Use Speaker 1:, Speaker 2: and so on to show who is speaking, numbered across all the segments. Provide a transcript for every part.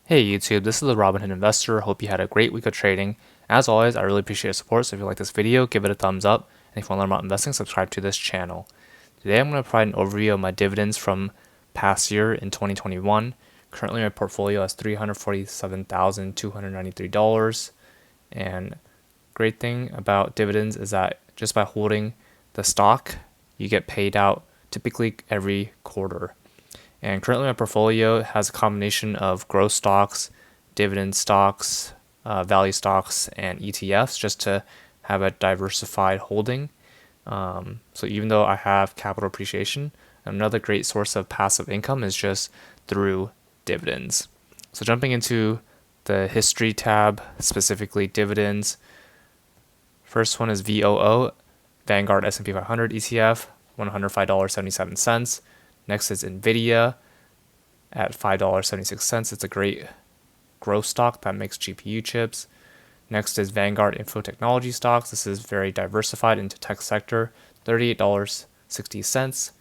Speaker 1: Hey YouTube, this is the Robinhood Investor. Hope you had a great week of trading. As always, I really appreciate your support, so if you like this video, give it a thumbs up. And if you want to learn about investing, subscribe to this channel. Today I'm going to provide an overview of my dividends from past year in 2021. Currently my portfolio has $347,293. And great thing about dividends is that just by holding the stock, you get paid out typically every quarter. And currently, my portfolio has a combination of growth stocks, dividend stocks, value stocks, and ETFs just to have a diversified holding. So even though I have capital appreciation, another great source of passive income is just through dividends. So jumping into the history tab, specifically dividends. First one is VOO, Vanguard S&P 500 ETF, $105.77. Next is NVIDIA at $5.76. It's a great growth stock that makes GPU chips. Next is Vanguard Info Technology stocks. This is very diversified into tech sector, $38.60.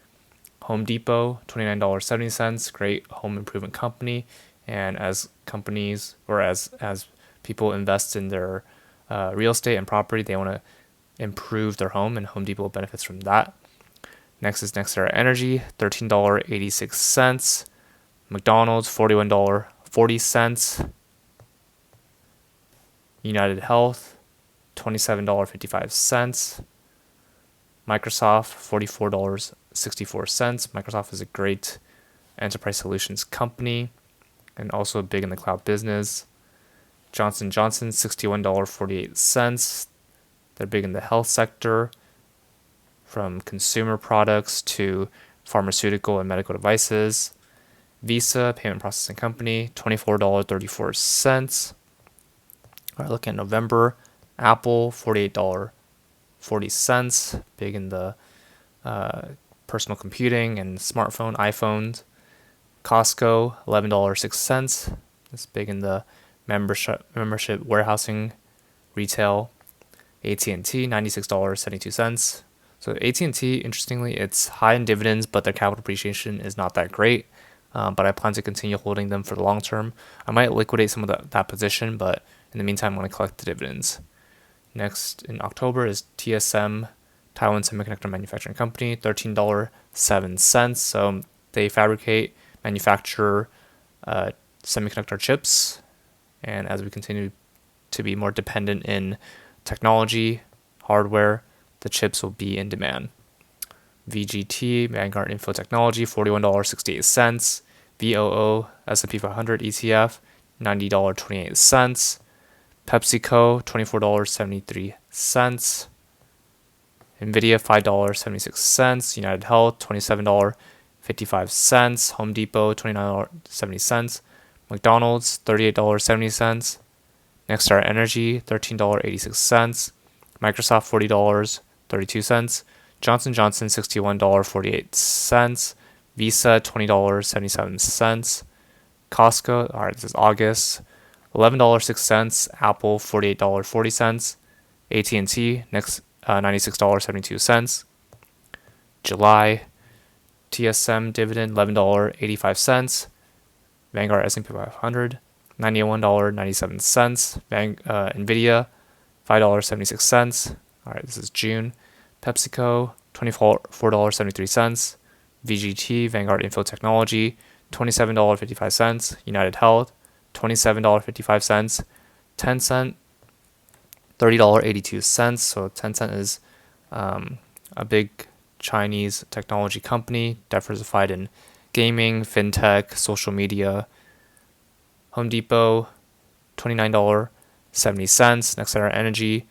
Speaker 1: Home Depot, $29.70. Great home improvement company. And as companies or as people invest in their real estate and property, they want to improve their home, and Home Depot benefits from that. Next is NextEra Energy, $13.86. McDonald's, $41.40. United Health, $27.55. Microsoft, $44.64. Microsoft is a great enterprise solutions company and also big in the cloud business. Johnson & Johnson, $61.48. They're big in the health sector, from consumer products to pharmaceutical and medical devices. Visa, payment processing company, $24.34. All right, looking at November, Apple, $48.40, big in the personal computing and smartphone, iPhones. Costco, $11.06. It's big in the membership warehousing, retail. AT&T, $96.72. So AT&T, interestingly, it's high in dividends, but their capital appreciation is not that great. But I plan to continue holding them for the long term. I might liquidate some of that position, but in the meantime, I'm going to collect the dividends. Next in October is TSM, Taiwan Semiconductor Manufacturing Company, $13.07. So they manufacture semiconductor chips. And as we continue to be more dependent in technology, hardware, the chips will be in demand. VGT, Vanguard Info Technology, $41.68. VOO, S&P 500 ETF, $90.28. PepsiCo, $24.73. NVIDIA, $5.76. United Health, $27.55. Home Depot, $29.70. McDonald's, $38.70. NextEra Energy, $13.86. Microsoft, $40.32. Johnson & Johnson, $61.48. Visa, $20.77. Costco, all right, this is August, $11.06. Apple, $48.40. AT&T, $96.72. July, TSM dividend, $11.85. Vanguard S&P 500, $91.97. NVIDIA, $5.76. All right, this is June. PepsiCo, $24.73. VGT, Vanguard Info Technology, $27.55. United Health, $27.55. Tencent, $30.82. So Tencent is a big Chinese technology company, diversified in gaming, fintech, social media. Home Depot, $29.70. NextEra Energy,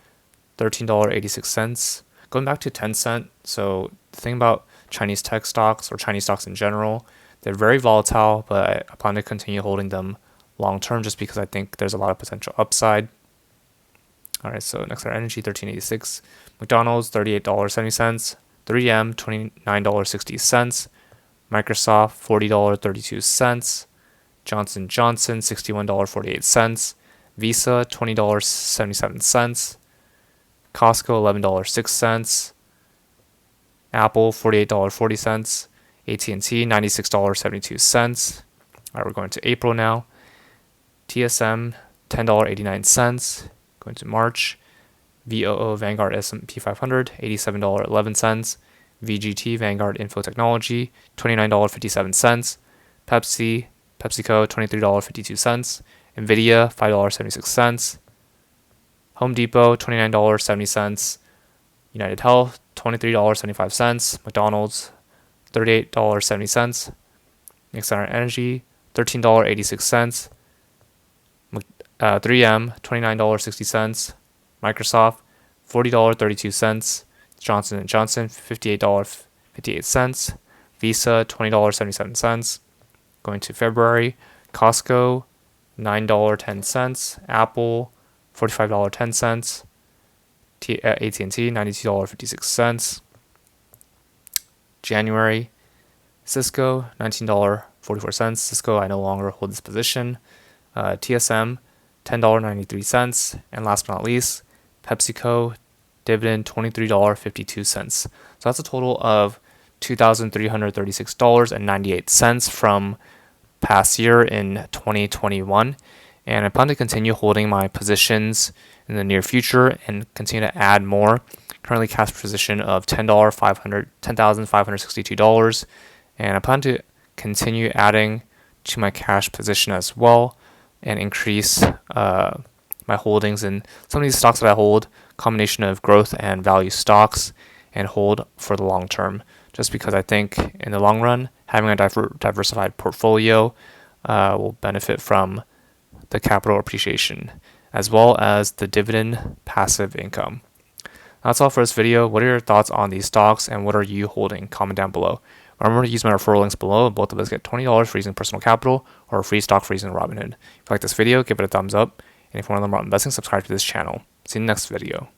Speaker 1: $13.86. Going back to Tencent, so the thing about Chinese tech stocks or Chinese stocks in general, they're very volatile, but I plan to continue holding them long term just because I think there's a lot of potential upside. All right, so NextEra Energy, $13.86. McDonald's, $38.70. 3M, $29.60. Microsoft, $40.32. Johnson & Johnson, $61.48. Visa, $20.77. Costco, $11.06. Apple, $48.40. AT&T, $96.72. All right, we're going to April now. TSM, $10.89. Going to March. VOO Vanguard S&P 500, $87.11. VGT Vanguard Info Technology, $29.57. PepsiCo, $23.52. Nvidia, $5.76. Home Depot, $29.70. United Health, $23.75. McDonald's, $38.70. Exxon Energy, $13.86. 3M, $29.60. Microsoft, $40.32. Johnson & Johnson, $58.58. Visa, $20.77. Going to February, Costco, $9.10. Apple, $45.10. AT&T, $92.56. January, Cisco, $19.44. Cisco, I no longer hold this position. TSM, $10.93. And last but not least, PepsiCo, dividend, $23.52. So that's a total of $2,336.98 from past year in 2021. And I plan to continue holding my positions in the near future and continue to add more. Currently cash position of $10,562. And I plan to continue adding to my cash position as well and increase my holdings in some of these stocks that I hold, combination of growth and value stocks, and hold for the long term. Just because I think in the long run, having a diversified portfolio will benefit from the capital appreciation as well as the dividend passive income. That's all for this video. What are your thoughts on these stocks and what are you holding? Comment down below. Remember to use my referral links below. Both of us get $20 for using personal capital or a free stock for using Robinhood. If you like this video, give it a thumbs up. And if you want to learn more about investing, subscribe to this channel. See you in the next video.